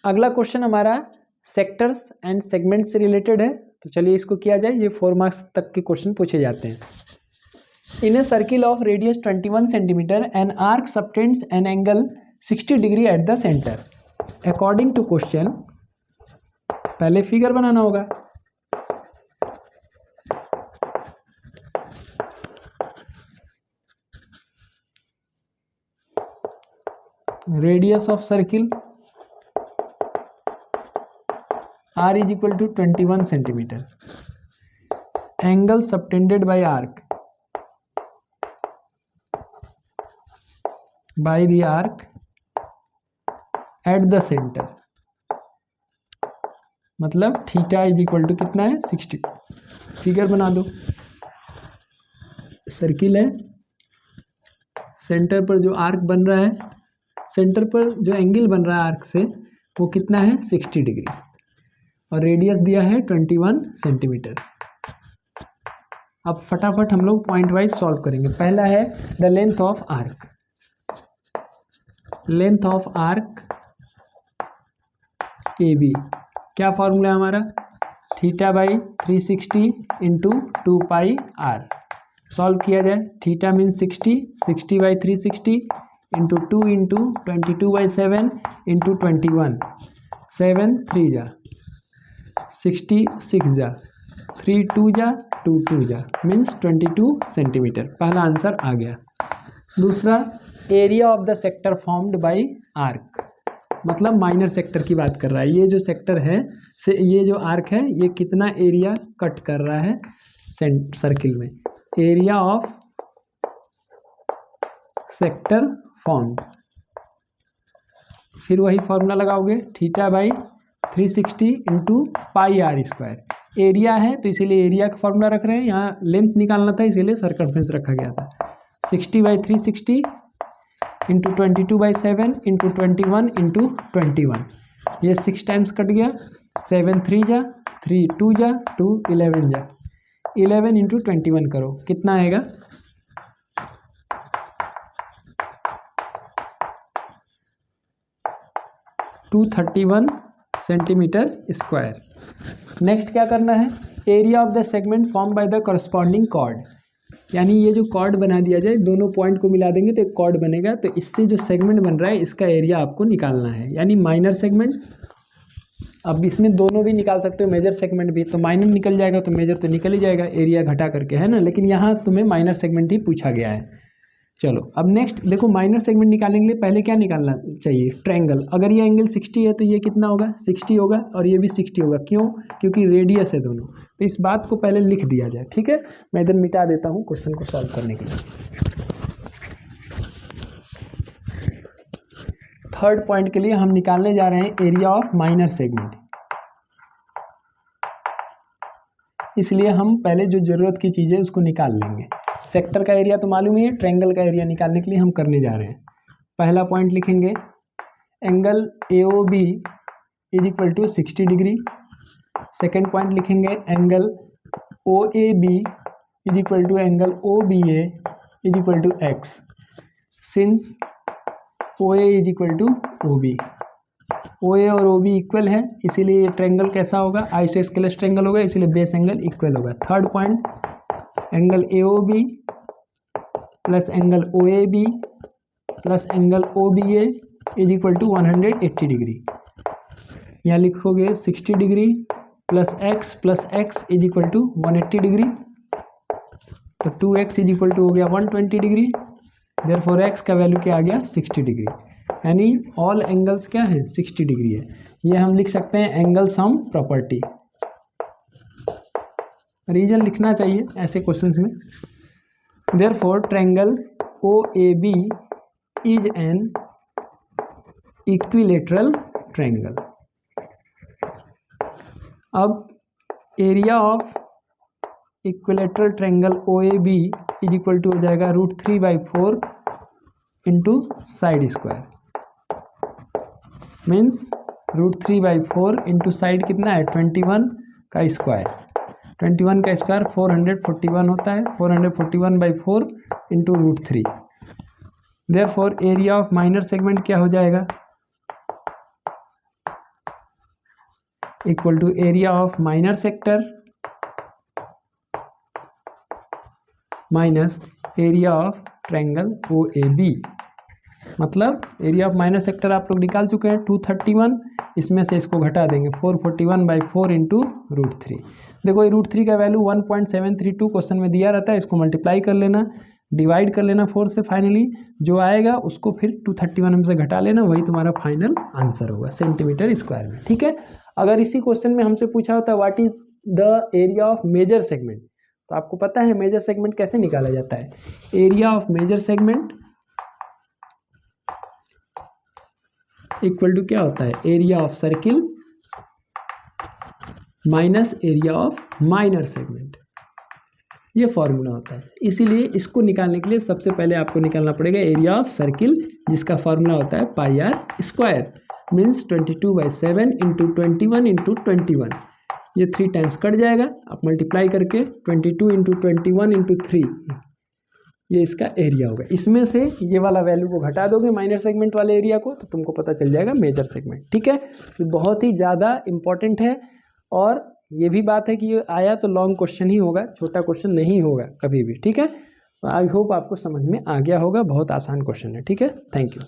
अगला क्वेश्चन हमारा sectors and segment से रिलेटेड है, तो चलिए इसको किया जाए। ये 4 मार्क्स तक के क्वेश्चन पूछे जाते हैं। In a circle of radius 21 centimetre an arc subtends an angle 60 degree at the centre. According to question, पहले फिगर बनाना होगा। Radius of circle r is equal to 21 centimeter. Angle subtended by arc at the center, मतलब theta is equal to कितना है 60। Figure बना दो। Circle है, centre पर जो आर्क बन रहा है, सेंटर पर जो एंगल बन रहा है आर्क से वो कितना है 60 डिग्री, और रेडियस दिया है 21 सेंटीमीटर। अब फटाफट हम लोग पॉइंट वाइज सॉल्व करेंगे। पहला है the length of arc. Length of arc A B, क्या फॉर्मूला है हमारा, theta by 360 into 2 pi r. Solve किया जाए, theta mean 60, 60 by 360 into 2 into 22 by 7 into 21, 7 3 जा 66 जा 3 2 जा 2 2 जा मीन्स 22 सेंटीमीटर। पहला आंसर आ गया। दूसरा, area of the sector formed by arc, मतलब माइनर सेक्टर की बात कर रहा है। ये जो सेक्टर है से ये जो आर्क है ये कितना एरिया कट कर रहा है सर्किल में। एरिया ऑफ सेक्टर फॉर्म्ड, फिर वही फॉर्मूला लगाओगे, theta by 360 into pi r square. Area है तो इसीलिए एरिया का फॉर्मूला रख रहे हैं, यहाँ लेंथ निकालना था इसीलिए सर्कमफ्रेंस रखा गया था। 60 by 360 into 22 by 7 into 21 into 21, ये 6 टाइम्स कट गया, 7 3 जा 3 2 जा 2 11 जा 11 इंटू 21 करो, कितना आएगा 231 सेंटीमीटर स्क्वायर। नेक्स्ट क्या करना है, area of the segment form by the corresponding chord, यानी ये जो कॉर्ड बना दिया जाए, दोनों पॉइंट को मिला देंगे तो एक कॉर्ड बनेगा, तो इससे जो सेगमेंट बन रहा है इसका एरिया आपको निकालना है, यानी माइनर सेगमेंट। अब इसमें दोनों भी निकाल सकते हो, मेजर सेगमेंट भी, तो माइनर निकल जाएगा तो मेजर तो निकल ही जाएगा एरिया घटा करके, है ना। लेकिन यहाँ तुम्हें माइनर सेगमेंट ही पूछा गया है। चलो अब नेक्स्ट देखो, माइनर सेगमेंट निकालने के लिए पहले क्या निकालना चाहिए, ट्रायंगल। अगर ये एंगल 60 है तो ये कितना होगा 60 होगा, और ये भी 60 होगा। क्यों, क्योंकि रेडियस है दोनों। तो इस बात को पहले लिख दिया जाए, ठीक है। मैं इधर मिटा देता हूँ क्वेश्चन को सॉल्व करने के लिए। थर्ड पॉइंट के लिए हम निकालने जा रहे हैं एरिया ऑफ माइनर सेगमेंट। इसलिए हम पहले जो जरूरत की चीज़ है उसको निकाल लेंगे। सेक्टर का एरिया तो मालूम ही है, ट्रायंगल का एरिया निकालने के लिए हम करने जा रहे हैं। पहला पॉइंट लिखेंगे, angle AOB is equal to 60 degree. Second point लिखेंगे, angle OAB is equal to angle OBA is equal to X, सिंस OA is equal to OB। OA और OB इक्वल है, इसीलिए ये ट्रायंगल कैसा होगा, आइसोस्केलेस ट्रायंगल होगा, इसीलिए बेस एंगल इक्वल होगा। Third point, angle AOB plus angle OAB plus angle OBA is equal to 180 degree. यहाँ लिखोगे 60 degree plus x is equal to 180 degree, तो 2x इज इक्वल टू हो गया 120 डिग्री। देयरफॉर x का value क्या आ गया 60 डिग्री, यानी ऑल एंगल्स क्या है 60 डिग्री है। ये हम लिख सकते हैं एंगल सम प्रॉपर्टी। रीजन लिखना चाहिए ऐसे क्वेश्चंस में। Therefore triangle OAB is an equilateral triangle. अब area of equilateral triangle OAB is equal to हो जाएगा √3/4 into side square, means √3/4 into side कितना है 21 का स्क्वायर। 21 का स्क्वायर 441 होता है, 441/4 into √3। Therefore area of minor segment क्या हो जाएगा, equal to area of minor sector minus area of triangle O A B. मतलब एरिया ऑफ माइनर सेक्टर आप लोग निकाल चुके हैं 231, इसमें से इसको घटा देंगे 441/4 इंटू √3। देखो ये √3 का वैल्यू 1.732 क्वेश्चन में दिया रहता है, इसको मल्टीप्लाई कर लेना, डिवाइड कर लेना 4 से, फाइनली जो आएगा उसको फिर 231 में से घटा लेना, वही तुम्हारा फाइनल आंसर होगा सेंटीमीटर स्क्वायर में। ठीक है, अगर इसी क्वेश्चन में हमसे पूछा होता what is the area of major segment, तो आपको पता है मेजर सेगमेंट कैसे निकाला जाता है। Area of major segment equal to क्या होता है, area of circle minus area of minor segment, ये फॉर्मूला होता है। इसीलिए इसको निकालने के लिए सबसे पहले आपको निकालना पड़ेगा एरिया ऑफ सर्किल, जिसका फॉर्मूला होता है πr², मीन्स 22/7 इंटू 21 इंटू 21, ये 3 टाइम्स कट जाएगा, आप मल्टीप्लाई करके 22 इंटू 21 इंटू 3, ये इसका एरिया होगा। इसमें से ये वाला वैल्यू को घटा दोगे माइनर सेगमेंट वाले एरिया को, तो तुमको पता चल जाएगा मेजर सेगमेंट। ठीक है, ये बहुत ही ज़्यादा इंपॉर्टेंट है, और ये भी बात है कि ये आया तो लॉन्ग क्वेश्चन ही होगा, छोटा क्वेश्चन नहीं होगा कभी भी। ठीक है, आई होप आपको समझ में आ गया होगा, बहुत आसान क्वेश्चन है। ठीक है, थैंक यू।